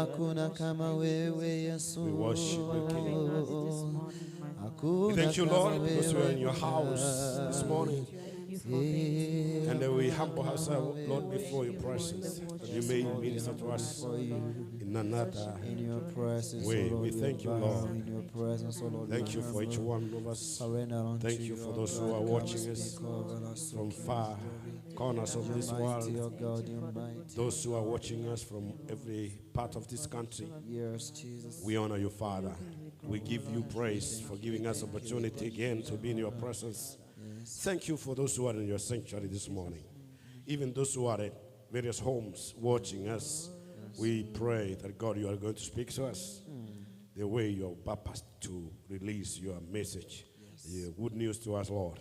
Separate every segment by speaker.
Speaker 1: hakuna kama wewe Yesu.
Speaker 2: We worship you, King. We
Speaker 1: Hakuna
Speaker 2: thank you,
Speaker 1: kama
Speaker 2: Lord, because we are in your
Speaker 1: wewe.
Speaker 2: house this morning. And then we humble ourselves, Lord, before your presence, that you may minister to us in another
Speaker 1: In your presence,
Speaker 2: way.
Speaker 1: O Lord,
Speaker 2: We thank you,
Speaker 1: bow
Speaker 2: Lord.
Speaker 1: in your presence, O Lord.
Speaker 2: Thank you for each one of us.
Speaker 1: Surrender unto
Speaker 2: Thank you for those who are watching us from far corners of this
Speaker 1: Mighty, O
Speaker 2: world.
Speaker 1: God, you mighty.
Speaker 2: Those who are watching us from every part of this country.
Speaker 1: Yes, Jesus.
Speaker 2: We honor you, Father. We give you praise for giving us opportunity again to be in your presence. Thank you for those who are in your sanctuary this morning. Even those who are at various homes watching us, we pray that, God, you are going to speak to us the way you have purposed to release your message, your good news to us, Lord.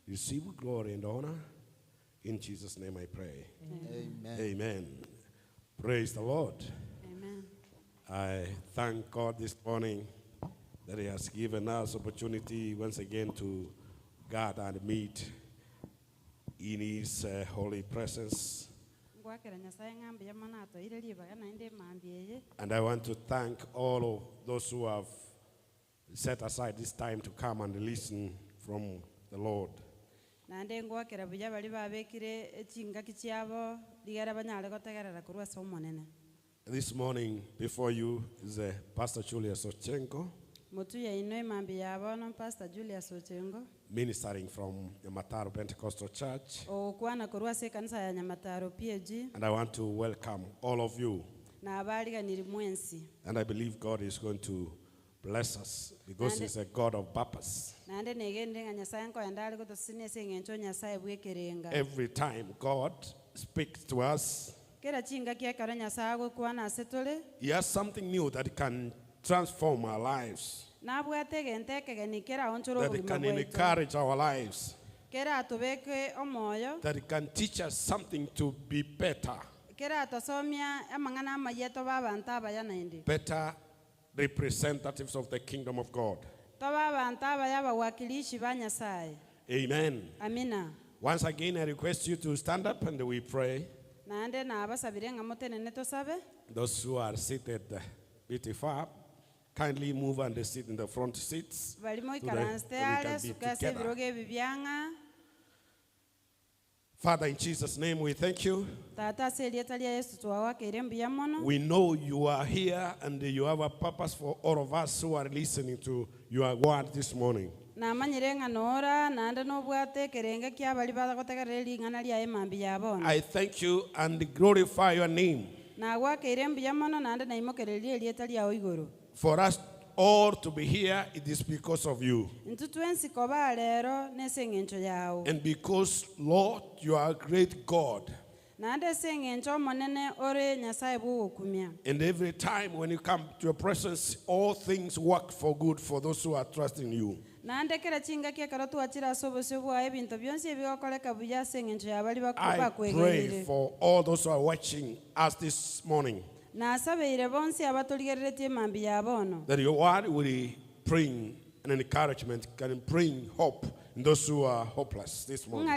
Speaker 2: Receive glory and honor. In Jesus' name I pray.
Speaker 1: Amen.
Speaker 2: Amen. Praise the Lord.
Speaker 3: Amen.
Speaker 2: I thank God this morning that He has given us opportunity once again to gather and meet in His holy presence. And I want to thank all of those who have set aside this time to come and listen from the Lord. This morning before you is Pastor Julius Ochenko, ministering from Nyamataro Pentecostal Church.
Speaker 3: P.A.G.
Speaker 2: And I want to welcome all of you.
Speaker 3: And
Speaker 2: And I believe God is going to bless us because He's a God of purpose. Every time God speaks to us, He has something new that can transform our lives, that it can encourage our lives, that it can teach us something to be better representatives of the kingdom of God. Amen.
Speaker 3: Amina.
Speaker 2: Once again, I request you to stand up and we pray. Those who are seated a bit far, kindly move and sit in the front seats so that we can be together. Father, in Jesus' name, we thank you. We know you are here and you have a purpose for all of us who are listening to your word this morning. I thank you and glorify your name for us all to be here. It is because of you. And because, Lord, you are a great God. And every time when you come to your presence, all things work for good for those who are trusting you. I pray for all those who are watching us this morning, that your word will bring an encouragement, can bring hope in those who are hopeless this morning.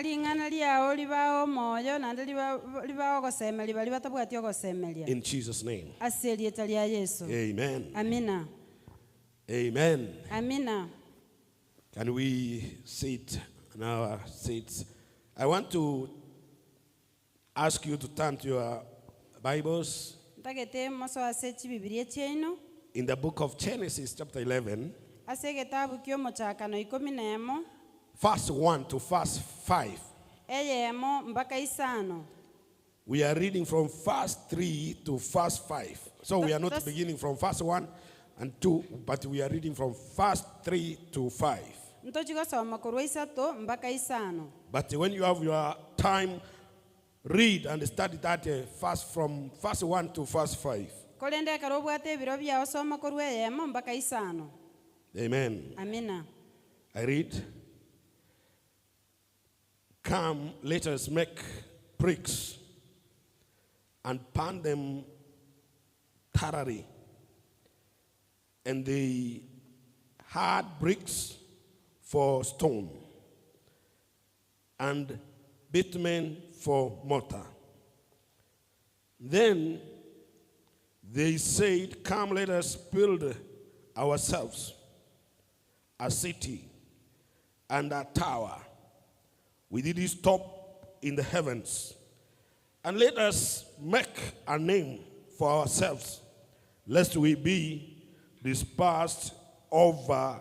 Speaker 2: In Jesus' name. Amen.
Speaker 3: Amina.
Speaker 2: Amen.
Speaker 3: Amina.
Speaker 2: Can we sit in our seats? I want to ask you to turn to your Bibles in the book of Genesis, chapter 11, verse 1 to verse 5. We are reading from verse 3 to verse 5. So we are not beginning from verse 1 and 2, but we are reading from verse 3 to 5. But when you have your time, read and study that verse from verse 1 to verse 5. Amen.
Speaker 3: Amina.
Speaker 2: I read. Come, let us make bricks and pound them thoroughly. And they hard bricks for stone, and bitumen for mortar. Then They said, "Come, let us build ourselves a city and a tower with its top in the heavens, and let us make a name for ourselves, lest we be dispersed over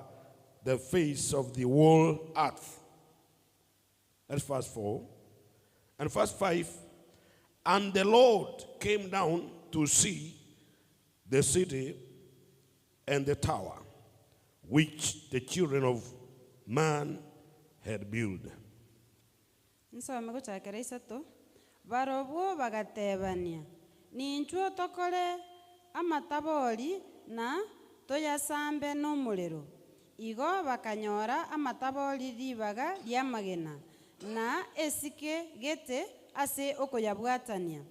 Speaker 2: the face of the whole earth." That's verse 4. And verse 5, "And the Lord came down to see the city and the tower, which the children of man had built."
Speaker 3: Nsome guchakira isato. Barobwo bagatebania. Ninchuo tokore amatabori na toyasambe n'umuriro. Igo bakanyora amatabori ribaga ryamagena. Na esike gete ase okoyabwatania.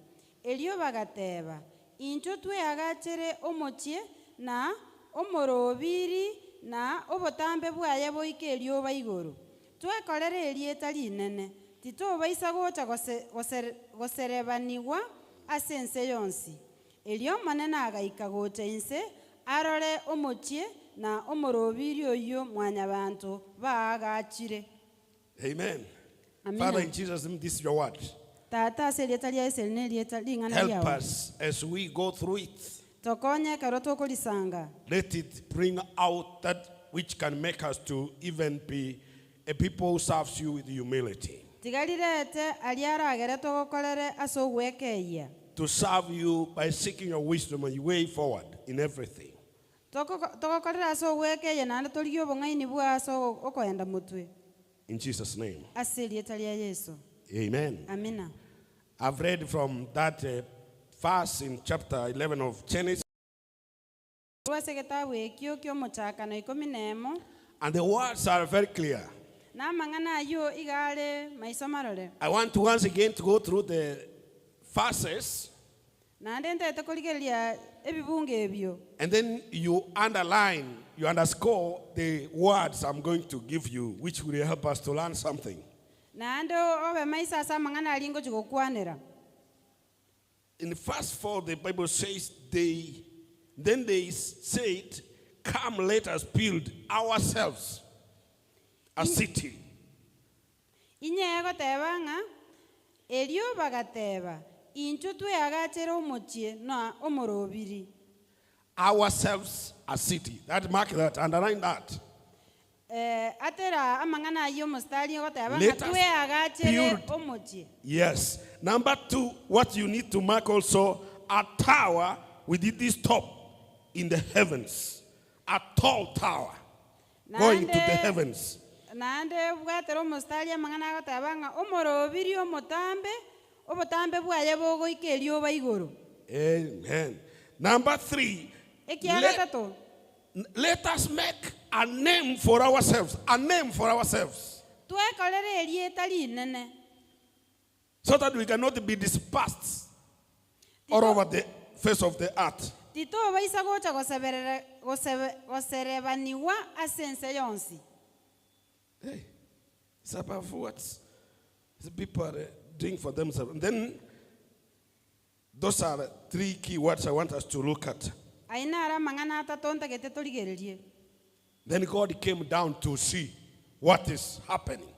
Speaker 3: Elio bagateba. Incho tweyagachere omochie na omorobiri na obotambe bwaye boike elioba igoro. Twekorere erieta rinene. Tito baisa gocha goserebaniwa ase ense yonsi. Elio manene agaika gocha inse arore omochie na omorobiri oyo mwanyabantu baagachire.
Speaker 2: Amen.
Speaker 3: Amen.
Speaker 2: Father, in Jesus' name, this is your word.
Speaker 3: Tata ase erieta ria ese ne erieta lingana
Speaker 2: Help
Speaker 3: riawo.
Speaker 2: us as we go through it.
Speaker 3: Tokonye karo tokolisanga.
Speaker 2: Let it bring out that which can make us to even be a people who serves you with humility.
Speaker 3: Tigalirete aliaragere togokorere ase ogwekeia.
Speaker 2: To serve you by seeking your wisdom and your way forward in everything.
Speaker 3: Togokorere ase ogwekeia nande torigi obong'aini bwa ase okoenda motwe.
Speaker 2: In Jesus' name.
Speaker 3: Ase erieta ria Yesu.
Speaker 2: Amen.
Speaker 3: Amina.
Speaker 2: I've read from that verse in chapter 11 of Genesis.
Speaker 3: Rwase gitabu ekio kiomochakano 11.
Speaker 2: And the words are very clear.
Speaker 3: Na mang'ana ayo igare maiso marore.
Speaker 2: I want to once again to go through the verses.
Speaker 3: Nande ntete korigeria ebibunge ebio.
Speaker 2: And then you underline, you underscore the words I'm going to give you, which will help us to learn something.
Speaker 3: Nande obe maisa asa mang'ana alingo chigokwanera.
Speaker 2: In verse 4, the Bible says, then they said, "Come, let us build ourselves a city."
Speaker 3: Inye goteba ng'a elio bagateba incho tweyagachere omochie na omorobiri.
Speaker 2: Ourselves a city. That mark that, underline that.
Speaker 3: Atera amang'ana ayo mostari goteba
Speaker 2: Let
Speaker 3: ng'a
Speaker 2: us
Speaker 3: tweyagachere
Speaker 2: build.
Speaker 3: omochie.
Speaker 2: Yes. Number 2, what you need to mark also, a tower with this top in the heavens. A tall tower going to the heavens.
Speaker 3: Nande bwatera omostari amang'ana goteba ng'a omorobiri obotambe bwaye bogoika erioba igoro.
Speaker 2: Amen. Number 3,
Speaker 3: Ekiagatato.
Speaker 2: let us make a name for ourselves. A name for ourselves.
Speaker 3: Twekorere erieta rinene.
Speaker 2: So that we cannot be dispersed all over the face of the earth.
Speaker 3: Tito baisa gocha goserebaniwa ase ense yonsi.
Speaker 2: Hey, it's about what the people are doing for themselves. And then those are 3 key words I want us to look at.
Speaker 3: Ainara mang'ana atatonta gete torigererie.
Speaker 2: Then God came down to see what is happening.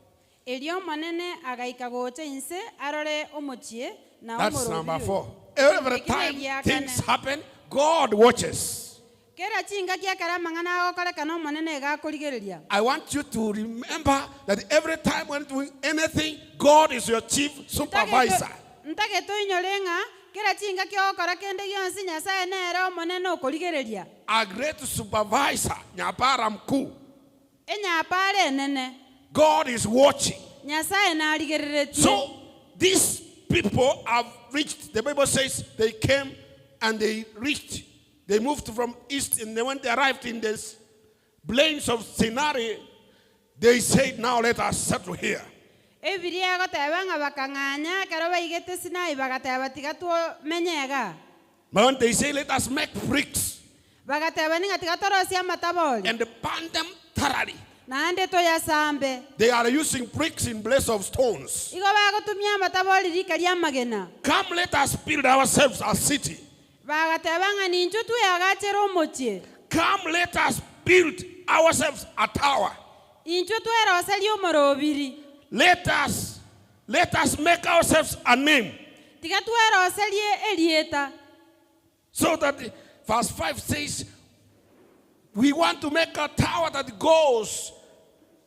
Speaker 3: Elio manene agaika gocha inse arore omochie na
Speaker 2: That's
Speaker 3: omorobiri.
Speaker 2: number 4. Every time things happen, God watches.
Speaker 3: Kera chinga kiakara mang'ana agokore kano manene gakorigereria.
Speaker 2: I want you to remember that every time when doing anything, God is your chief supervisor.
Speaker 3: Ntage toinyore ng'a kera chinga kiokora kende gionsi nyasaye nere omonene okorigereria.
Speaker 2: A great supervisor, Nyamataro mkuu.
Speaker 3: Enyapare enene.
Speaker 2: God is watching.
Speaker 3: Nyasaye narigereretie.
Speaker 2: So these people have reached, the Bible says they came and they reached, they moved from east, and when they arrived in this plains of Sinai, they said, "Now let us settle here."
Speaker 3: Ebiria goteba ng'a bakang'anya kero baigete Sinai bagateba tiga tumenyega.
Speaker 2: But when they say, "Let us make bricks
Speaker 3: Bagateba ninga tiga torosia mataboli.
Speaker 2: and burn them thoroughly,"
Speaker 3: Nande toyasambe.
Speaker 2: they are using bricks in place of stones.
Speaker 3: Igo bagotumia mataboli rikaria magena.
Speaker 2: Come, let us build ourselves a city.
Speaker 3: bagatebanga ninchu tuyagachera omochie
Speaker 2: Come, let us build ourselves a tower.
Speaker 3: inchu tweroseria omorobiri
Speaker 2: Let us make ourselves a name.
Speaker 3: tiga tweroserie erieta
Speaker 2: So that verse 5 says, we want to make a tower that goes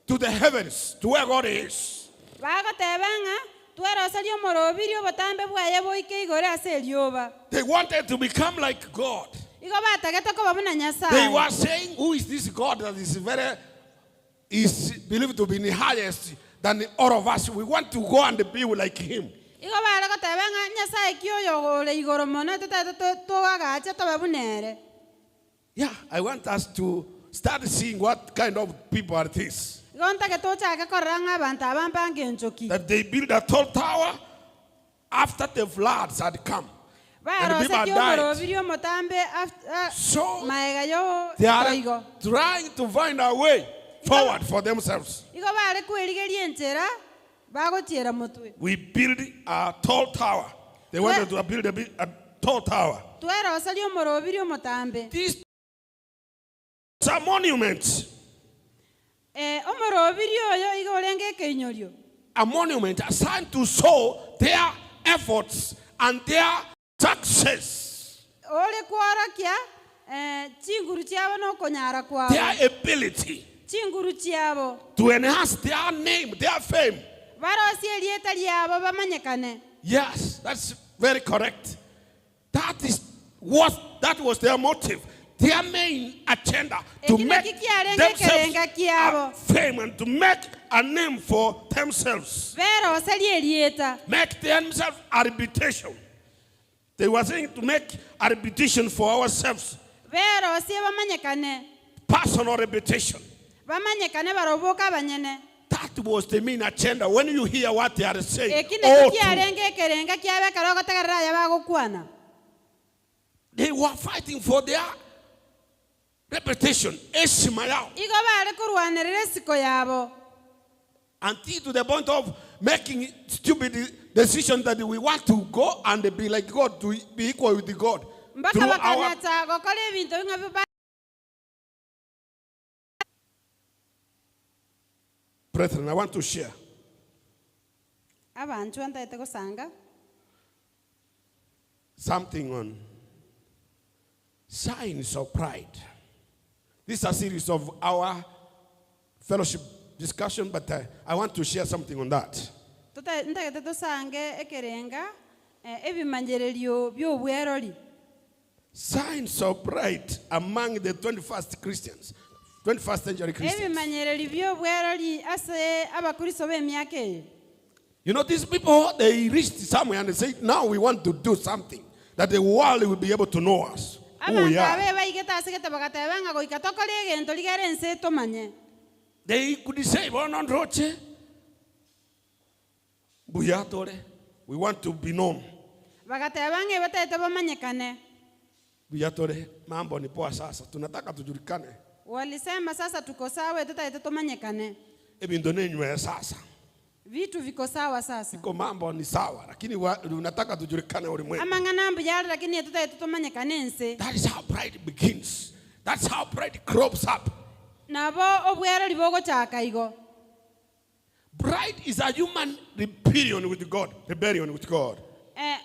Speaker 2: to the heavens, to where God is.
Speaker 3: bagatebanga tweroseria omorobiri obotambe bwaye boike igore ase erioba
Speaker 2: They wanted to become like God.
Speaker 3: igo batagete koba buna
Speaker 2: They
Speaker 3: nyasaye
Speaker 2: were saying, who is this God that is believed to be the highest than all of us? We want to go and be like him.
Speaker 3: igo bare gotebanga nyasaye kioyo gore igoro mono tutete togagache tobe bunere
Speaker 2: Yeah, I want us to start seeing what kind of people are these.
Speaker 3: igo ntake tochake koranga abantu abampange enchoki
Speaker 2: That they build a tall tower after the floods had come. And people
Speaker 3: baroseria
Speaker 2: died.
Speaker 3: omorobiri omotambe
Speaker 2: So
Speaker 3: maega yo
Speaker 2: they are
Speaker 3: oigo
Speaker 2: trying to find a way forward for themselves.
Speaker 3: igo bare kwerigeria enchera bagochiera motwe
Speaker 2: We build a tall tower. They wanted to build a tall tower.
Speaker 3: tweroseria omorobiri omotambe
Speaker 2: This is a monument.
Speaker 3: omorobiri oyo igo orenge ekeinyorio
Speaker 2: A monument assigned to show their efforts and their success,
Speaker 3: ore kworokia chinguru chiabo nokonyara kwabo
Speaker 2: their ability
Speaker 3: chinguru chiabo
Speaker 2: to enhance their name, their fame.
Speaker 3: barosie erieta riabo bamanyekane
Speaker 2: Yes, that's very correct. That was their motive, their main agenda, to
Speaker 3: Ekine
Speaker 2: make
Speaker 3: kikiarenge
Speaker 2: themselves
Speaker 3: kerenga kiabo.
Speaker 2: a fame and to make a name for themselves,
Speaker 3: beroseria erieta
Speaker 2: make themselves a reputation. They were saying to make a reputation for ourselves,
Speaker 3: berosie bamanyekane
Speaker 2: personal reputation.
Speaker 3: bamanyekane baroboka banyene
Speaker 2: That was the main agenda. When you hear what they are saying,
Speaker 3: ekine
Speaker 2: all true.
Speaker 3: kikiarenge ekerenga kiabekara ogotegerera ya bagokwana
Speaker 2: They were fighting for their reputation, heshima yao,
Speaker 3: igo bare korwanirira esiko yabo
Speaker 2: until to the point of making stupid decisions that we want to go and be like God, to be equal with God.
Speaker 3: mpaka
Speaker 2: Through our
Speaker 3: bakaneta gokora ebinto bimwe
Speaker 2: brethren, I want to share
Speaker 3: abantu ntaete gosanga
Speaker 2: something on signs of pride. This is a series of our fellowship discussion, but I want to share something on that.
Speaker 3: ntaete tosange ekerenga ebimanyererio byobwerori
Speaker 2: Signs of pride among the 21st century Christians.
Speaker 3: ebimanyereri byobwerori ase abakristo b'emyaka eyo
Speaker 2: You know, these people, they reached somewhere and they say, now we want to do something that the world will be able to know us. Who we
Speaker 3: abantu
Speaker 2: are.
Speaker 3: abe baigete ase gete bagatebanga goika tokora egento ligere ense tomanye
Speaker 2: They could say, well, no, Roche. We want to be known.
Speaker 3: bagatebanga ebataete bamanyekane
Speaker 2: Buyatore, mambo ni poa sasa. Tunataka tujulikane.
Speaker 3: walisema sasa tuko sawa tutaete tomanyekane
Speaker 2: Ebinto nenyu ya sasa.
Speaker 3: vitu viko sawa sasa
Speaker 2: Iko mambo ni sawa. Lakini unataka tujulikane ulimwengu.
Speaker 3: amang'ana mbuyari lakini tutaete tomanyekane ense
Speaker 2: That is how pride begins. That's how pride crops up.
Speaker 3: nabo obwerori bogochaka igo
Speaker 2: Pride is a human rebellion with God.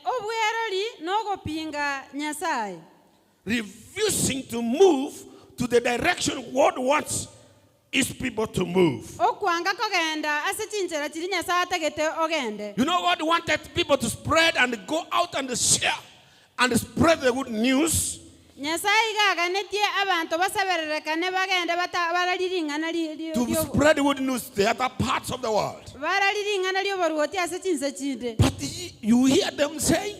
Speaker 3: obwerori nogopinga nyasaye
Speaker 2: Refusing to move to the direction God wants his people to move.
Speaker 3: okwanga kogenda ase chinchera chiri nyasaye ategete ogende
Speaker 2: You know, God wanted people to spread and go out and share and spread the good news.
Speaker 3: nyasaye igaganetie abantu basebererekane bagende barariring'ana
Speaker 2: To spread the good news to the other parts of the world.
Speaker 3: barariring'ana rioboruoti ase chinse chinde
Speaker 2: But you hear them saying,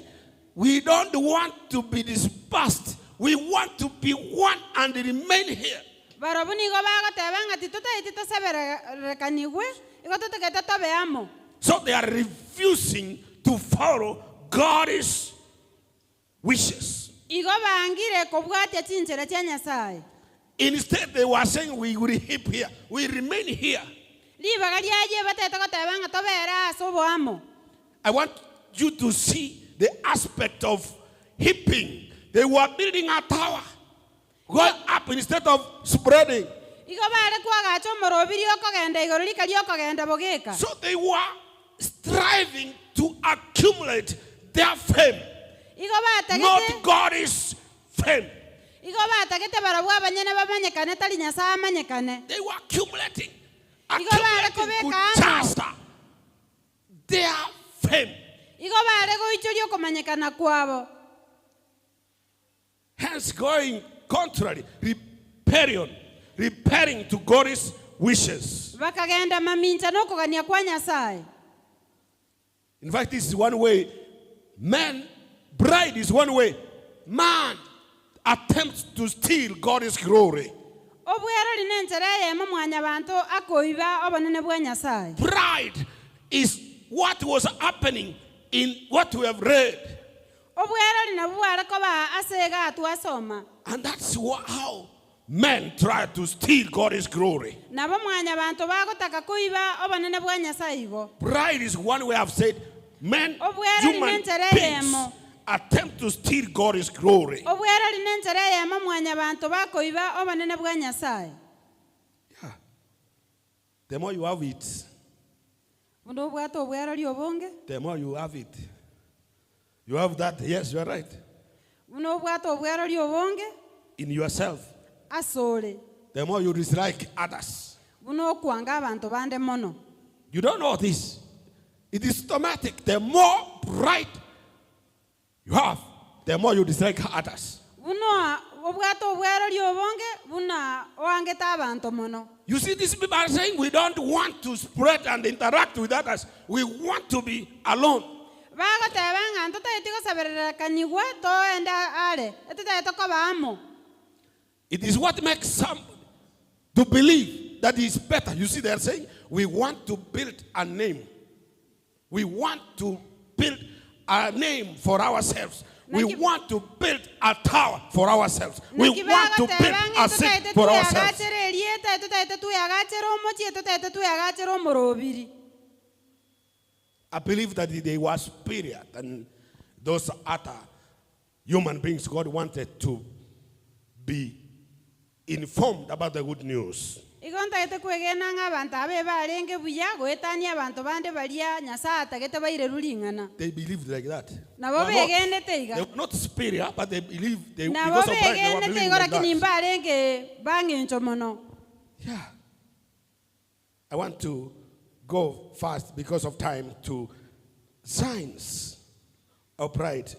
Speaker 2: we don't want to be dispersed. We want to be one and remain here.
Speaker 3: barobu nigo bagotebanga ti tutaiti tosebererekaniwe igo totegete tobeamo
Speaker 2: So they are refusing to follow God's wishes.
Speaker 3: igo bangire kobwatia chinchera chia nyasaye
Speaker 2: Instead, they were saying, we will heap here. We remain here.
Speaker 3: libaga liaye batete gotebanga tobera ase oboamo
Speaker 2: I want you to see the aspect of heaping, They were building a tower, going up instead of spreading.
Speaker 3: Igo bare kwagacha omorobiri okogenda igoro rikari okogenda bogeka.
Speaker 2: So they were striving to accumulate their fame,
Speaker 3: Igo batagete
Speaker 2: not God's fame.
Speaker 3: Igo batagete barabwa abanyene bamenyekane tari Nyasaye amenyekane.
Speaker 2: They were accumulating
Speaker 3: kubeka
Speaker 2: good chasta, their fame.
Speaker 3: Igo bare goichorio komanyekana kwabo.
Speaker 2: Hence going contrary, repairing to God's wishes.
Speaker 3: Bakagenda mamincha nokogania kwa Nyasaye.
Speaker 2: In fact, this is one way. Bride is one way. Man attempts to steal God's glory.
Speaker 3: Obwero linenjera yema mwanya bantu akoiba obonene bwa Nyasaye.
Speaker 2: Pride is what was happening in what we have read.
Speaker 3: Obwero linabwara koba asega atuasoma.
Speaker 2: And that's how men try to steal God's glory.
Speaker 3: Nabo mwanya bantu bagotaka koiba obonene bwa Nyasaye igo.
Speaker 2: Pride is one way I've said men, human beings attempt to steal God's glory.
Speaker 3: Obwero linenjera yema mwanya bantu bakoiba obonene bwa Nyasaye.
Speaker 2: Yeah. The more you have it,
Speaker 3: Bundo bwato obwero liobonge.
Speaker 2: the more you have it. You have that, yes, you are right.
Speaker 3: Buno bwato obwero liobonge.
Speaker 2: In yourself.
Speaker 3: Asole.
Speaker 2: The more you dislike others.
Speaker 3: Buno kwanga abantu bande mono.
Speaker 2: You don't know this. It is automatic. The more pride you have, the more you dislike others.
Speaker 3: Buno obwato obwero liobonge buna oangeta abantu mono.
Speaker 2: You see, these people are saying we don't want to spread and interact with others. We want to be alone.
Speaker 3: Bagotebanga ntotaitiko saberera kanigwe to enda ale. Etutaito kobamo.
Speaker 2: It is what makes some to believe that is better. You see, they are saying we want to build a name. We want to build a name for ourselves. We want to build a tower for ourselves. We want to build a city for ourselves. I believe that they were superior than those other human beings. God wanted to be informed about the good news. They believed like that. They were not superior, but they believed because of pride, they were believing like that. Yeah. I want to go fast because of time to signs of pride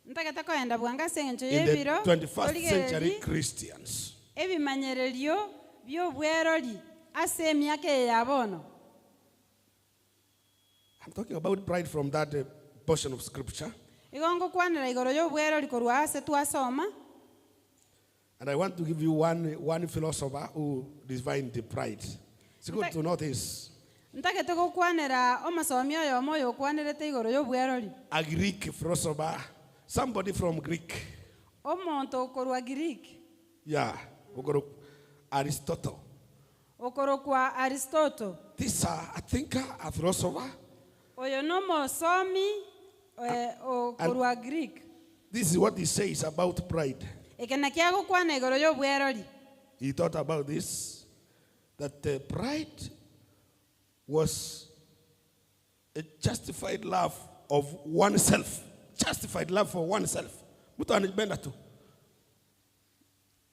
Speaker 2: in the 21st century Christians. I'm talking about pride from that portion of scripture. And I want to give you one philosopher who defined the pride. It's good to know this. A Greek philosopher, somebody from Greek. Yeah, Aristotle. This a thinker, a philosopher. This is what he says about pride. He thought about this, that pride was a justified love of oneself. Justified love for oneself.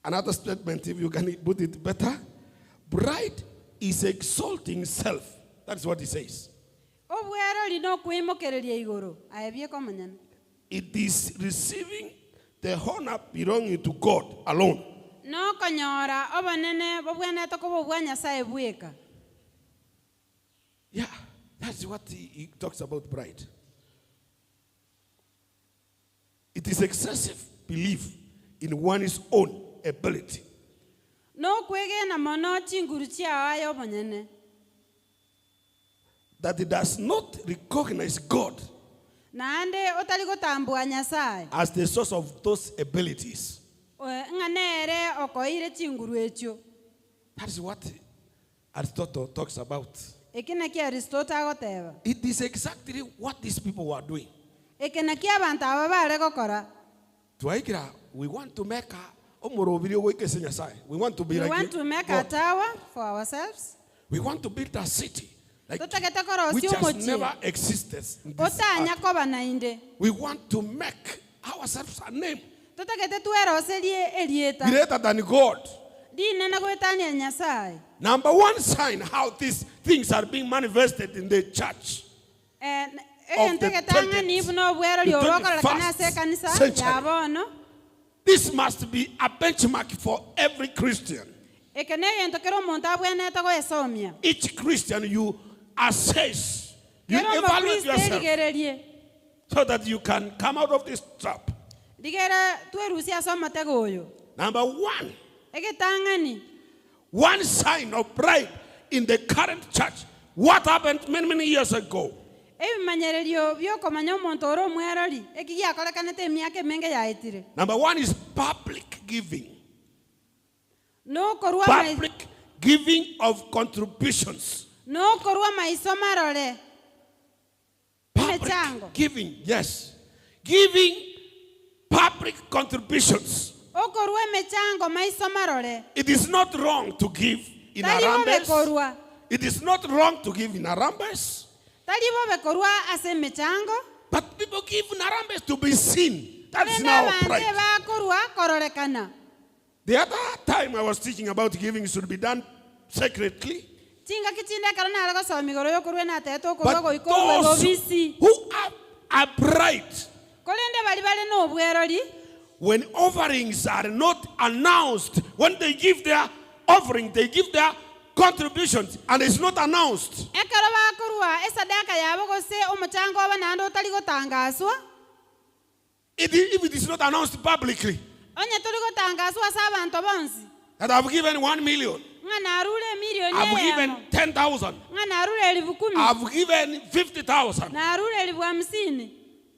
Speaker 2: Another statement, if you can put it better, pride is exalting self. That's what he says. It is receiving the honor belonging to God alone. Yeah, that's what he talks about pride. It is excessive belief in one's own ability. That it does not recognize God as the source of those abilities. That is what Aristotle talks about. It is exactly what these people were doing. Tuaigira, we want to make a omorobiri ogoike senyasai. We want to be
Speaker 3: We
Speaker 2: like
Speaker 3: want to make a
Speaker 2: God.
Speaker 3: tower for ourselves.
Speaker 2: We want to build a city like
Speaker 3: Totagete koro
Speaker 2: which
Speaker 3: si
Speaker 2: has
Speaker 3: omochie.
Speaker 2: never existed. In this
Speaker 3: Otanya
Speaker 2: earth.
Speaker 3: koba na inde.
Speaker 2: We want to make ourselves a name
Speaker 3: Totagete tuero selie elieta.
Speaker 2: greater than God.
Speaker 3: Di nena goetania Nyasaye.
Speaker 2: Number one sign how these things are being manifested in the church. Of the
Speaker 3: Entegetanga
Speaker 2: 20th,
Speaker 3: nibuno bwero
Speaker 2: the
Speaker 3: lioroko
Speaker 2: 21st
Speaker 3: kanisa kanisa
Speaker 2: century.
Speaker 3: yabono.
Speaker 2: This must be a benchmark for every Christian.
Speaker 3: Ekene entokero monta bwene to esomia.
Speaker 2: Each Christian you assess, you
Speaker 3: Kero mo
Speaker 2: evaluate
Speaker 3: Kristo
Speaker 2: yourself
Speaker 3: ligererie.
Speaker 2: so that you can come out of this trap.
Speaker 3: Digere tuerusia soma tegoyo.
Speaker 2: Number one,
Speaker 3: Eketangani.
Speaker 2: one sign of pride in the current church. What happened many years ago?
Speaker 3: Ebimanyererio byokomanya omonto oro omwerori ekigiakorekanete emiaka emenge yaetire.
Speaker 2: Number one is public giving.
Speaker 3: Nokorwa
Speaker 2: Public giving of contributions.
Speaker 3: maiso marore. Imechango.
Speaker 2: Public giving, yes. Giving public contributions.
Speaker 3: Okorwa emechango maiso marore.
Speaker 2: It is not wrong to give in
Speaker 3: Talibo
Speaker 2: Arambes.
Speaker 3: bekorwa.
Speaker 2: It is not wrong to give in Arambes.
Speaker 3: Talibo bekorwa ase emechango.
Speaker 2: But people give in Arambes to be seen. That's
Speaker 3: Abende
Speaker 2: now
Speaker 3: abande
Speaker 2: pride.
Speaker 3: bakorwa kororekana.
Speaker 2: The other time I was teaching about giving should be done secretly.
Speaker 3: Chinga kichinde karona alago somigoro yokorwe na teto okorwa
Speaker 2: But
Speaker 3: goikorwe
Speaker 2: those
Speaker 3: bobisi.
Speaker 2: who are pride,
Speaker 3: Kolende bali no obwerori.
Speaker 2: when offerings are not announced, when they give their offering, they give their contributions, and it's not announced.
Speaker 3: Ekero bakorwa esadaka yabo gose omochango abanando tali gotangazwa.
Speaker 2: If it is not announced publicly,
Speaker 3: Onye tuli gotangazwa asa abantu bonsi.
Speaker 2: that I've given 1 million,
Speaker 3: Ngana arule milioni
Speaker 2: I've
Speaker 3: yamo.
Speaker 2: given 10,000,
Speaker 3: Ngana arule elifu kumi.
Speaker 2: I've given 50,000.
Speaker 3: Na arule elifu hamsini.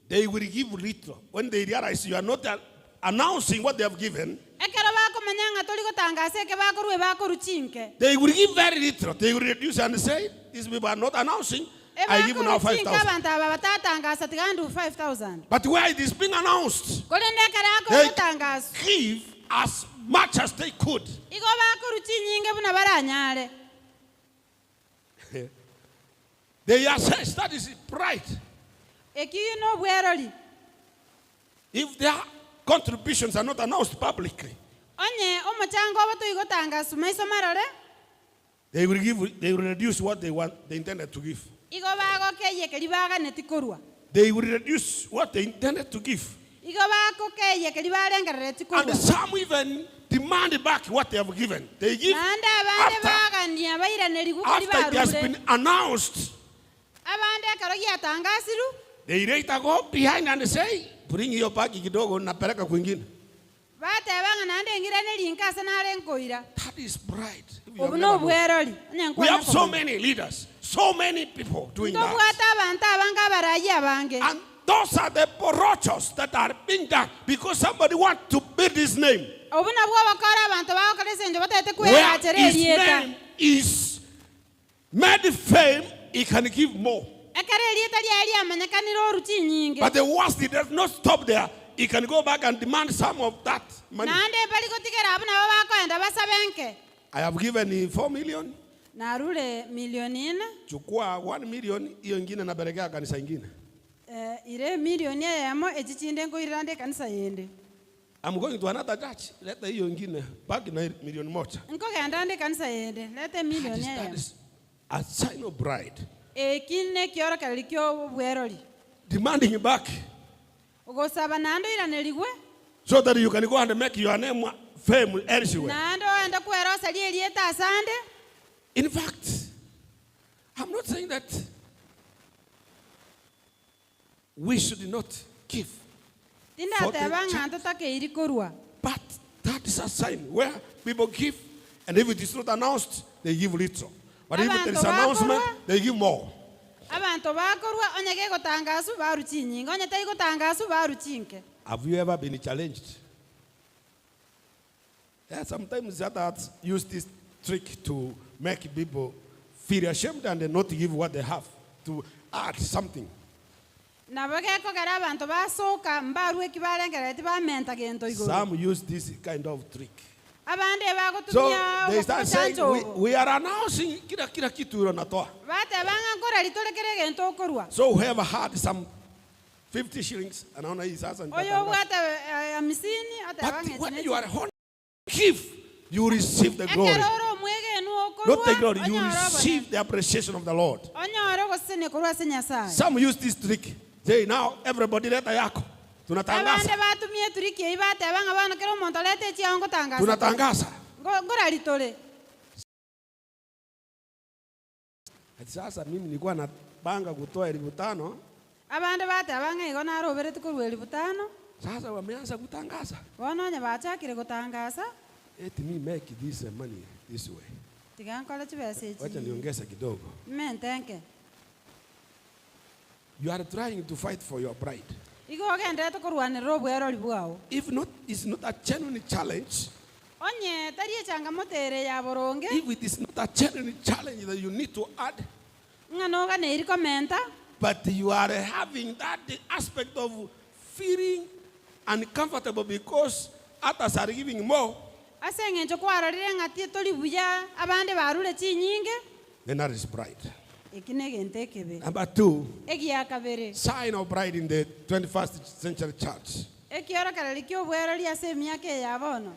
Speaker 2: They will give little when they realize you are not announcing what they have given.
Speaker 3: Ekero bakomanya nga tuli gotangasa eke bakorwe bakoruchinke.
Speaker 2: They will give very little. They will reduce and say, these people are not announcing. I give now 5,000.
Speaker 3: Abantu aba batatangasa tigandu 5,000.
Speaker 2: But where it is being announced,
Speaker 3: Kolende ekero ako
Speaker 2: they
Speaker 3: gotangasa.
Speaker 2: give as much as they could.
Speaker 3: Igo bakoruchinyinge buna baranyare.
Speaker 2: They assess that is pride.
Speaker 3: Ekiyo no bwerori.
Speaker 2: If their contributions are not announced publicly,
Speaker 3: Onye omochango obo tuli gotangasa maiso marore.
Speaker 2: they will reduce what they intended to give.
Speaker 3: Igo bagokeye keri baganeti korwa.
Speaker 2: They will reduce what they intended to give.
Speaker 3: Igo bakokeye keri barengerereti korwa.
Speaker 2: And some even demand back what they have given. They give
Speaker 3: Nande abande
Speaker 2: after,
Speaker 3: bagania bairaneri gukori
Speaker 2: after it has
Speaker 3: barure.
Speaker 2: been announced.
Speaker 3: Abande ekero giatangasiru.
Speaker 2: They later go behind and say, bring your bag kidogo napeleka kwingine.
Speaker 3: Batebanga nande ngirane linkasa nare nkoira.
Speaker 2: That is pride. If you have
Speaker 3: Obu
Speaker 2: never
Speaker 3: no
Speaker 2: known.
Speaker 3: bwerori.
Speaker 2: We have so many leaders, so many people doing that.
Speaker 3: Ndobwata abantu abanga barayi abange.
Speaker 2: And those are the porochos that are being done because somebody wants to build his name.
Speaker 3: Obu nabwo bakora abantu bakoresha nje batete
Speaker 2: Where
Speaker 3: kwera
Speaker 2: his
Speaker 3: erieta.
Speaker 2: name is made fame, he can give more.
Speaker 3: Ekere erieta lyali amanyakanira oruchi nyinge.
Speaker 2: But the worst, he does not stop there. He can go back and demand some of that money.
Speaker 3: Nande bali gotikera abu nabo bakoenda basabenke.
Speaker 2: I have given him 4 million.
Speaker 3: Narule milioni 4.
Speaker 2: Chukua 1 million, hiyo ingine napelekea kanisa ingine.
Speaker 3: Ire milioni yamo echichinde ngoirira nde kanisa yende.
Speaker 2: I'm going to another church. Let the hiyo ingine back na million moja.
Speaker 3: Nkogenda nde kanisa yende. Lete milioni
Speaker 2: That
Speaker 3: yamo.
Speaker 2: is a sign of pride.
Speaker 3: Ekine kioro kalikyo bwerori.
Speaker 2: Demanding back
Speaker 3: Ogosaba nando iranerigwe.
Speaker 2: so that you can go and make your name fame elsewhere.
Speaker 3: Nando enda kwera sali erieta asande.
Speaker 2: In fact, I'm not saying that we should not give.
Speaker 3: Tinda
Speaker 2: For the
Speaker 3: tebanga
Speaker 2: church.
Speaker 3: nto take iri korwa.
Speaker 2: But that is a sign where people give, and if it is not announced, they give little. But if there is announcement, they give more.
Speaker 3: Abantu bakorwa onyege gotangasu baruchi nyinga onye tai gotangasu baruchinke.
Speaker 2: Have you ever been challenged? Yeah, sometimes others use this trick to make people feel ashamed and not give what they have, to add something.
Speaker 3: nabo gekogera abanto basoka mbarwe ekibarengereti bamenta gento igoro
Speaker 2: Some use this kind of trick.
Speaker 3: abandi
Speaker 2: So
Speaker 3: bagotumia
Speaker 2: they start saying, we are announcing kila kitu unatoa.
Speaker 3: batebanga nkora litolekere gento okorwa
Speaker 2: So whoever had some 50 shillings, anaona hii sasa
Speaker 3: oyo
Speaker 2: nitatangaza.
Speaker 3: obwate 50
Speaker 2: But when you are honest, give, you receive the glory.
Speaker 3: ekeroro omwegenu
Speaker 2: Not the
Speaker 3: okorwa
Speaker 2: glory, you receive the appreciation of the Lord.
Speaker 3: onyore gosene korwa se nyasaye
Speaker 2: Some use this trick. Say now, everybody leta yako.
Speaker 3: abande
Speaker 2: Tunatangaza.
Speaker 3: batumie turiki ei batebanga bana kero omonto lete chiango tangaza
Speaker 2: Tunatangaza.
Speaker 3: ngora litole
Speaker 2: Ati sasa mimi nilikuwa napanga kutoa 5,000.
Speaker 3: abande batebanga igo naroberete korwa 5,000
Speaker 2: Sasa wameanza kutangaza.
Speaker 3: bononya bachakire gotangaza
Speaker 2: Let me make this money this way.
Speaker 3: tigankora chibesa
Speaker 2: Wacha
Speaker 3: echi
Speaker 2: niongeze kidogo.
Speaker 3: mentenke
Speaker 2: You are trying to fight for your bride.
Speaker 3: igo ogendete korwanirira obwerori bwao
Speaker 2: If not, it's not a genuine challenge.
Speaker 3: onye tari echangamoto ere ya boronge
Speaker 2: If it is not a genuine challenge that you need to add,
Speaker 3: ng'ano oganeiri komenta
Speaker 2: but you are having that aspect of feeling uncomfortable because others are giving more,
Speaker 3: ase eng'encho kwarorire ng'ati tori buya abande barure chinyinge
Speaker 2: then that is pride.
Speaker 3: eki na egento ekebe
Speaker 2: Number 2,
Speaker 3: egia kabere
Speaker 2: sign of pride in the 21st century church.
Speaker 3: ekiorokereri kia obwerori ase emiaka eya bono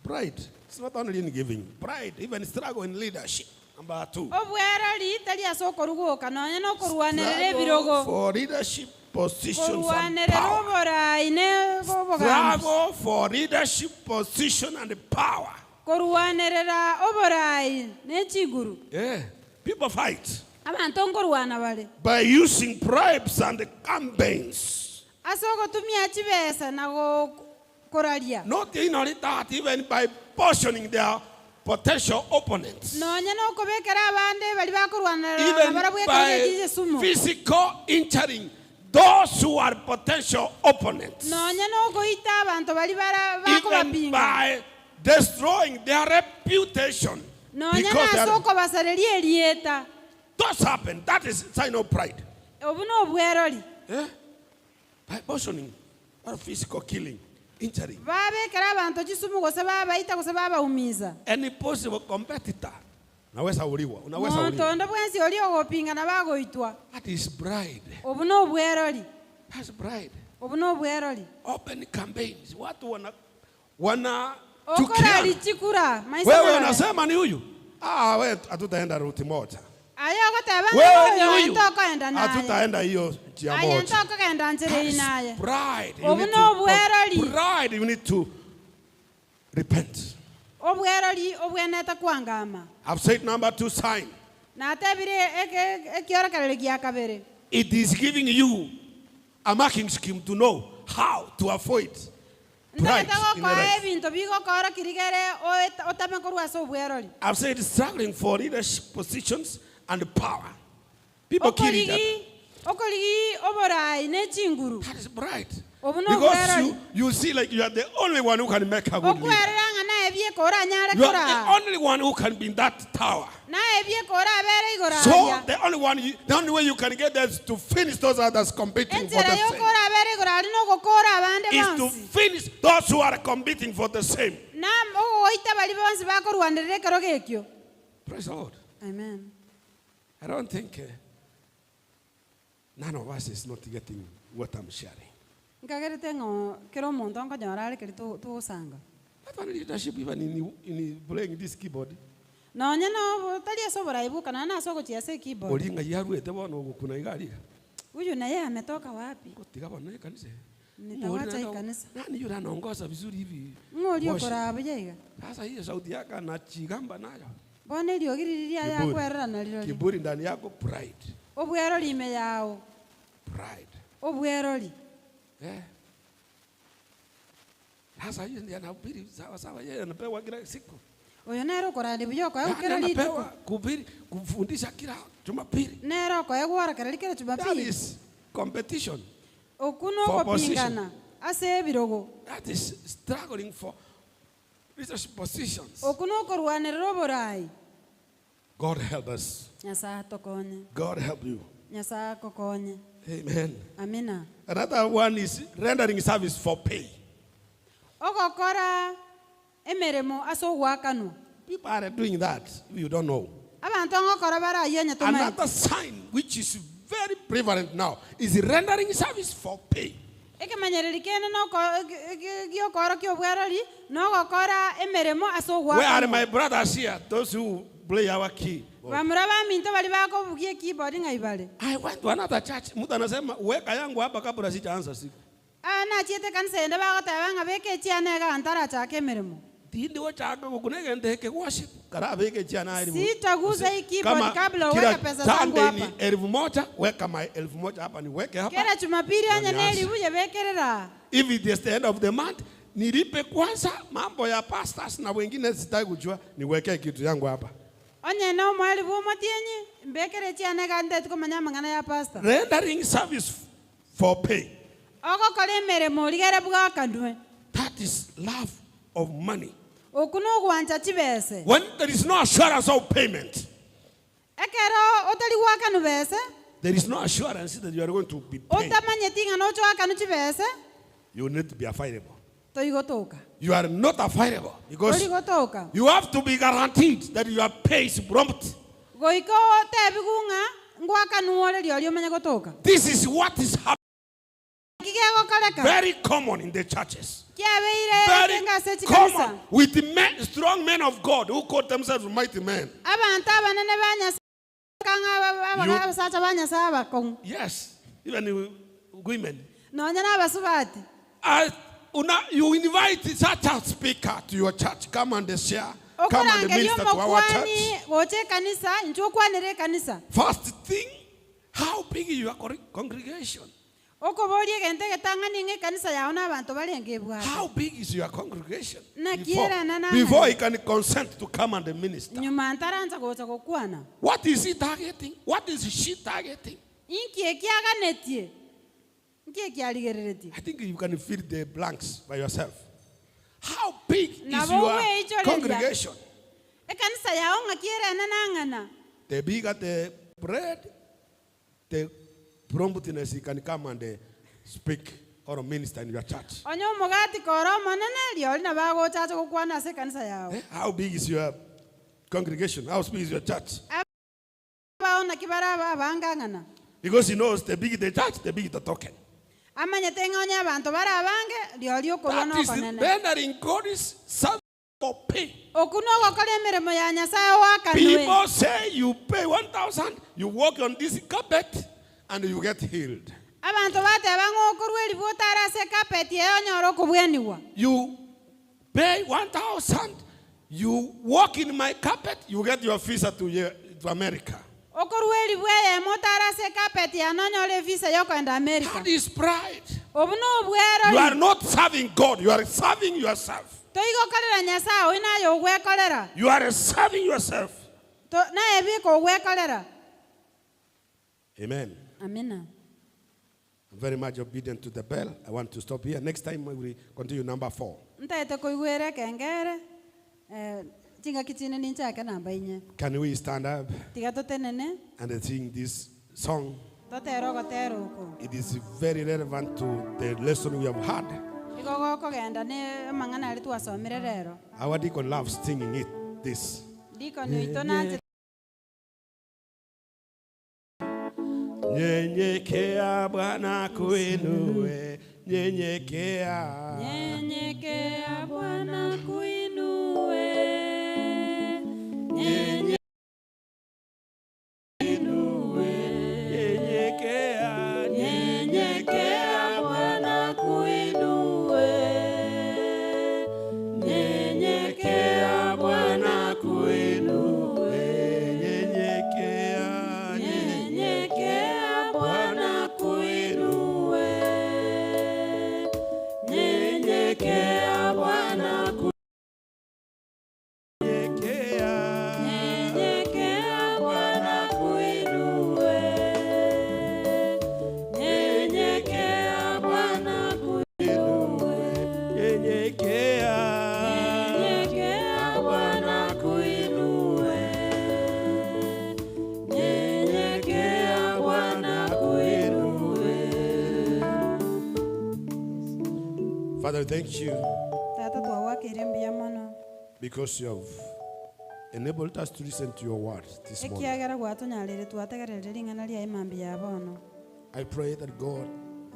Speaker 2: Pride. It's not only in giving. Pride, even struggle in leadership. Number 2.
Speaker 3: obwerori tari ase okorugoka nonya na okorwanirira
Speaker 2: Struggle
Speaker 3: ebirogo
Speaker 2: for leadership positions and
Speaker 3: korwanirira
Speaker 2: power.
Speaker 3: oborai ne obogambi
Speaker 2: Struggle for leadership position and power.
Speaker 3: korwanirira oborai n'ekiguru
Speaker 2: Yeah. People fight
Speaker 3: abantu nkorwana bare
Speaker 2: by using bribes and campaigns.
Speaker 3: ase ogotumia chibesa na koraria
Speaker 2: Not only that, even by portioning their potential opponents.
Speaker 3: nonya na okobekera abande bari bakorwanirira na
Speaker 2: Even
Speaker 3: barabwekageki
Speaker 2: by
Speaker 3: esumu
Speaker 2: physical injuring those who are potential opponents.
Speaker 3: nonya na okoita abantu bari
Speaker 2: Even
Speaker 3: bakobapinga
Speaker 2: by destroying their reputation.
Speaker 3: nonya
Speaker 2: Because they
Speaker 3: na ase
Speaker 2: are,
Speaker 3: okobasareria erieta
Speaker 2: does happen. That is sign of pride.
Speaker 3: obu n'obwerori
Speaker 2: Yeah? By portioning or physical killing, injury.
Speaker 3: babekera abantu chisumu gose babaita gose babaumiza
Speaker 2: Any possible competitor. Unaweza uliwa. Unaweza uliwa.
Speaker 3: montondo bwensi oli ogopinga na bagoitwa
Speaker 2: That is pride.
Speaker 3: obu n'obwerori
Speaker 2: That's pride.
Speaker 3: obu n'obwerori
Speaker 2: Open campaigns. Watu wana
Speaker 3: okora
Speaker 2: chukiana.
Speaker 3: lichikura
Speaker 2: Wewe unasema ni huyu. Wewe hatutaenda ruti moja.
Speaker 3: ayo ogoteba
Speaker 2: Wewe ni
Speaker 3: oyo
Speaker 2: huyu.
Speaker 3: entokoenda naye
Speaker 2: Hatutaenda hiyo njia
Speaker 3: aye
Speaker 2: moja.
Speaker 3: entokogenda nzira
Speaker 2: That is
Speaker 3: inaye
Speaker 2: pride. You
Speaker 3: Obu
Speaker 2: need
Speaker 3: n'obwerori.
Speaker 2: pride. You need to repent.
Speaker 3: obwerori obwenete kwangama
Speaker 2: I've said number 2 sign.
Speaker 3: natebire ekiorokereri gia kabere
Speaker 2: It is giving you a marking scheme to know how to avoid pride
Speaker 3: ntagete
Speaker 2: in the
Speaker 3: gokoa
Speaker 2: race.
Speaker 3: ebinto bigokora kirigere otame korwa ase obwerori
Speaker 2: I've said struggling for leadership positions and power. People kill each other.
Speaker 3: okorigi oborai n'echinguru
Speaker 2: That is pride.
Speaker 3: obu
Speaker 2: Because
Speaker 3: n'obwerori
Speaker 2: you see like you are the only one who can make a good leader.
Speaker 3: okwerera ng'a naye biekora anyare
Speaker 2: You are the
Speaker 3: kora
Speaker 2: only one who can be in that tower.
Speaker 3: naye biekora abere igora
Speaker 2: So
Speaker 3: aria
Speaker 2: the only way you can get there is to finish those others competing for
Speaker 3: enzira
Speaker 2: the same.
Speaker 3: yokora abere igora ari n'ogokora abande
Speaker 2: Is to
Speaker 3: bonsi
Speaker 2: finish those who are competing for the same.
Speaker 3: ogoita bari bonsi bakorwanirira ekero gekio
Speaker 2: Praise the Lord.
Speaker 3: amen
Speaker 2: I don't think none of us is not getting what I'm sharing.
Speaker 3: nkagerete ng'o kero omonto nkonyora are keri togosanga
Speaker 2: Not only leadership, even in playing this keyboard.
Speaker 3: nonya no tari ase oborai bukana na ase ogochia ase ekeyboard
Speaker 2: Olinga yaruete bono ogukuna igari.
Speaker 3: huyu naye ametoka wapi
Speaker 2: Gotiga bono kanisa.
Speaker 3: nitawacha hii kanisa
Speaker 2: Nani yule anaongoza vizuri hivi?
Speaker 3: ng'ori
Speaker 2: Worship.
Speaker 3: okora bujaiga
Speaker 2: Sasa hiyo sauti yake anachigamba nayo.
Speaker 3: bona eriogiriria
Speaker 2: Kiburi.
Speaker 3: yakwerera nariro
Speaker 2: Kiburi ndani yako pride.
Speaker 3: obwerori ime yao
Speaker 2: Pride.
Speaker 3: obwerori
Speaker 2: Eh. Sasa hiyo ndiye anahubiri sawa sawa, yeye anapewa kila siku.
Speaker 3: oyo nero okorandi buya okoe
Speaker 2: Yaani
Speaker 3: gukera
Speaker 2: anapewa
Speaker 3: rituko
Speaker 2: kuhubiri, kufundisha kila Jumapili.
Speaker 3: nero okoe gworekera rikere
Speaker 2: That
Speaker 3: jumapili
Speaker 2: is competition.
Speaker 3: oku
Speaker 2: for
Speaker 3: nokopingana ase ebirogo
Speaker 2: That is struggling for leadership positions.
Speaker 3: oku nokorwanirira oborai
Speaker 2: God help us.
Speaker 3: nyasaye tokonye
Speaker 2: God help you.
Speaker 3: nyasaye akokonye
Speaker 2: Amen.
Speaker 3: Amina.
Speaker 2: Another one is rendering service for pay.
Speaker 3: Okokora emeremo aso wakanu.
Speaker 2: People are doing that if you don't know.
Speaker 3: Abantu ngokora bara yenya to mai.
Speaker 2: Another sign which is very prevalent now is rendering service for pay.
Speaker 3: Eke manyereri kene no giokora kiobwerari no gokora emeremo aso wakanu.
Speaker 2: Where are my brothers here? Those who play our key.
Speaker 3: Bamuraba minto bali bako bugie keyboard ngaibale.
Speaker 2: I went to another church. Mtu anasema weka yangu hapa kabla sijaanza siku.
Speaker 3: Na chiete kanisa ende bako tabanga beke chiane ga antara chake emeremo.
Speaker 2: Ndio chaka kukunege ndeke worship. Kara beke chiana elimu.
Speaker 3: Sitaguza hii keyboard kabla uweke pesa zangu hapa.
Speaker 2: Ni 1,000 weka my 1,000 hapa niweke hapa.
Speaker 3: Kera Jumapili anya neli uje bekerera.
Speaker 2: If it is the end of the month, nilipe kwanza mambo ya pastors na wengine sitaki kujua niweke kitu yangu hapa.
Speaker 3: Onye no mwali bumo tienyi mbekere chiane gande tuko manyama ngana ya pastor.
Speaker 2: Rendering service for pay.
Speaker 3: Oko kole mere moligere bwa kandwe.
Speaker 2: That is love of money.
Speaker 3: Okuno gwanja chibese.
Speaker 2: When there is no assurance of payment.
Speaker 3: Ekero otali waka no bese.
Speaker 2: There is no assurance that you are going to be paid.
Speaker 3: Otamanye tinga no chwa kanu chibese.
Speaker 2: You need to be available.
Speaker 3: Toigotoka.
Speaker 2: You are not available because
Speaker 3: Toigotoka.
Speaker 2: you have to be guaranteed that your pay is prompt.
Speaker 3: Goiko tebigunga ngwaka nuole lyo menya gotoka.
Speaker 2: This is what is happening. Very common in the churches. Very common with the men, strong men of God who call themselves mighty men. Yes, even women. You invite such a speaker to your church. Come and share. Come and minister to our church. First thing, how big is your congregation? How big is your congregation? Before he can consent to come and minister. What is he targeting? What is she targeting? I think you can fill the blanks by yourself. How big is your congregation? The bigger the bread, the promptness you can come and speak or minister in your church. How big is your congregation? How big is your church? Because he knows the bigger the church, the bigger the token. That is the rendering God is service for pay. People say you pay 1,000, you walk on this carpet and you get healed. You pay 1,000, you walk in my carpet, you get your visa to America. That is pride. You are not serving God, you are serving yourself. You are serving yourself. Amen.
Speaker 3: Amen.
Speaker 2: I'm very much obedient to the bell. I want to stop here. Next time we will continue number 4. Can we stand up and sing this song? It is very relevant to the lesson we have had. Our deacon loves singing it. This. Nyenyekea Bwana kuinue, nyenyekea.
Speaker 3: Nyenyekea Bwana kuinue.
Speaker 4: Nyenyekea
Speaker 2: Father, thank you
Speaker 3: Tata twawakire mbia mono
Speaker 2: because you have enabled us to listen to your word this morning.
Speaker 3: ekiagera gwatunyarire twategerere ring'ana ria imambi ya bono.
Speaker 2: I pray that God,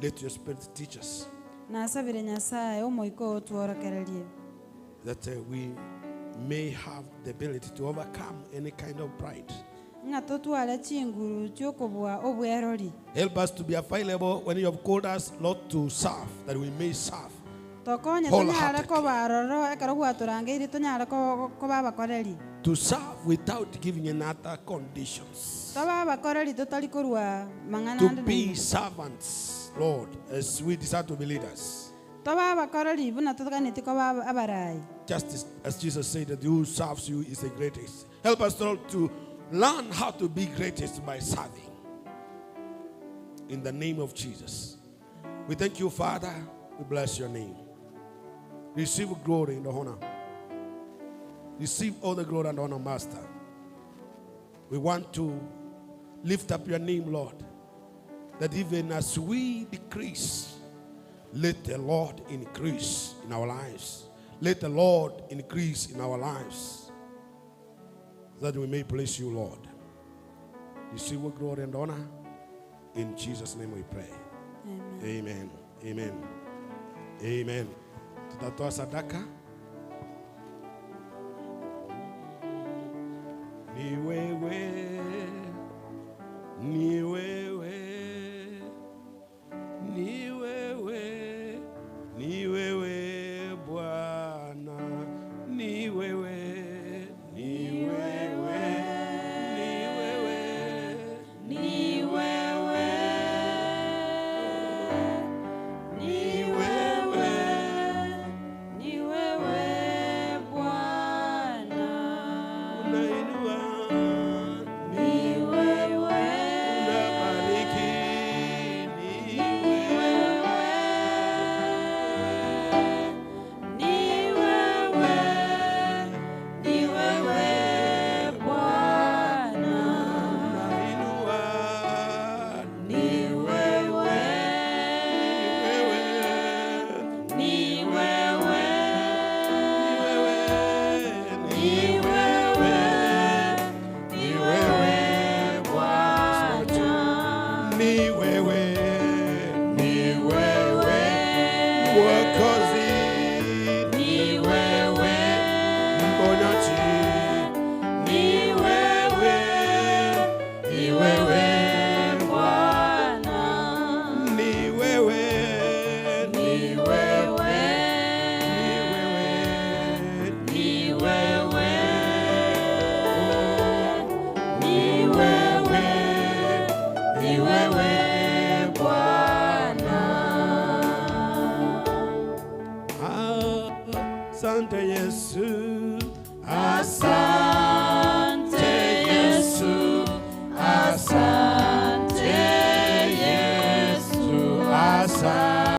Speaker 2: let your spirit teach us,
Speaker 3: Nasabire Nyasaye omoiko otworokererie
Speaker 2: that we may have the ability to overcome any kind of pride.
Speaker 3: ng'a totware chinguru chiokobwa obwerori.
Speaker 2: Help us to be available when you have called us, Lord, to serve, that we may serve.
Speaker 3: Tokonye
Speaker 2: Wholeheartedly.
Speaker 3: tonyara kobaroro ekero gwaturangeire tonyara kobabakoreri.
Speaker 2: To serve without giving another conditions.
Speaker 3: Tobabakoreri totari korwa mang'ana
Speaker 2: To
Speaker 3: ande
Speaker 2: be
Speaker 3: nende.
Speaker 2: servants, Lord, as we desire to be leaders.
Speaker 3: Tobabakoreri buna totokaneti koba abarai.
Speaker 2: Just as Jesus said that who serves you is the greatest. Help us, Lord, to learn how to be greatest by serving. In the name of Jesus. We thank you, Father. We bless your name. Receive glory and honor. Receive all the glory and honor, Master. We want to lift up your name, Lord, that even as we decrease, let the Lord increase in our lives. Let the Lord increase in our lives, that we may bless you, Lord. Receive glory and honor. In Jesus' name we pray.
Speaker 3: Amen.
Speaker 2: Amen. Amen. Amen. Tutatoa sadaka. Ni wewe, ni wewe, ni wewe, ni wewe Bwana, ni wewe, ni wewe, ni wewe,
Speaker 3: Ni wewe, ni wewe, ni wewe Bwana.
Speaker 2: unainua,
Speaker 3: Ni wewe,
Speaker 2: unabariki, ni wewe.
Speaker 3: ni wewe, ni wewe Bwana.
Speaker 2: Unainua,
Speaker 3: Ni wewe, ni wewe, ni wewe, ni wewe Bwana.
Speaker 2: ni wewe,
Speaker 3: Ni wewe,
Speaker 2: Mwokozi,
Speaker 3: ni wewe,
Speaker 2: mponyaji,
Speaker 3: ni wewe, ni wewe Bwana.
Speaker 2: ni wewe,
Speaker 3: Ni wewe,
Speaker 2: ni wewe,
Speaker 3: ni wewe, ni wewe, ni wewe Bwana.
Speaker 2: Asante Yesu,
Speaker 3: Asante Yesu, asante Yesu, asante.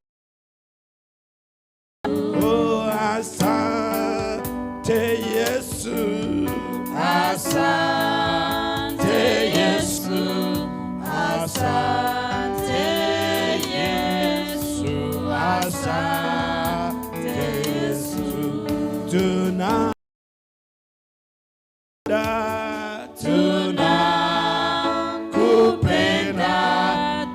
Speaker 2: oh asante Yesu,
Speaker 3: Asante Yesu, asante Yesu, asante Yesu.
Speaker 2: tunakupenda,
Speaker 3: Tunakupenda,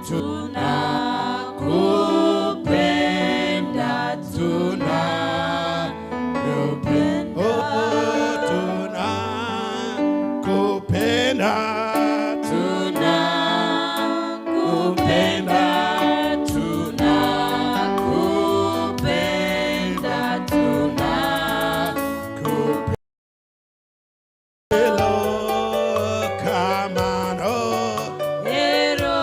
Speaker 3: tunakupenda, tunakupenda.
Speaker 2: oh tunakupenda,
Speaker 3: Tunakupenda, tunakupenda, tunakupenda.
Speaker 2: Hello, come on, oh.
Speaker 3: Ero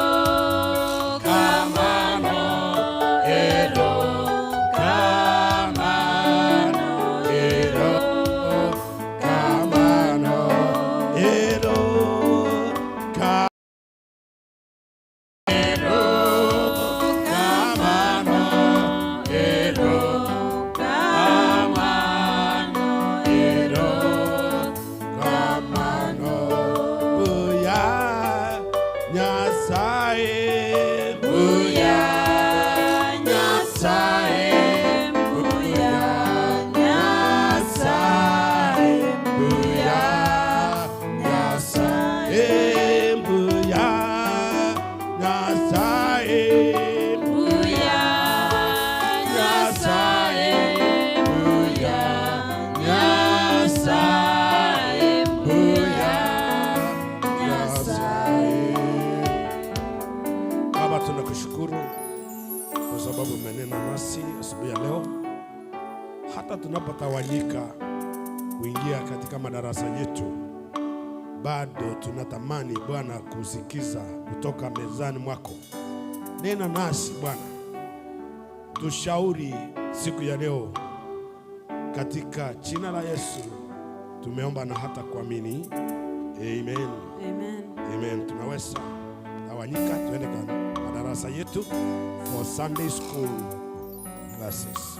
Speaker 3: kamano, ero kamano, ero kamano,
Speaker 2: Ero, ka-
Speaker 3: ero kamano, ero kamano, ero kamano.
Speaker 2: nena nasi asubuhi ya leo, hata tunapotawanyika kuingia katika madarasa yetu, bado tunatamani Bwana kusikiza kutoka mezani mwako. Nena nasi Bwana, tushauri siku ya leo, katika jina la Yesu tumeomba na hata kuamini. Amen.
Speaker 3: Amen.
Speaker 2: Amen. Tunaweza tawanyika tuende kwa madarasa yetu for Sunday school classes.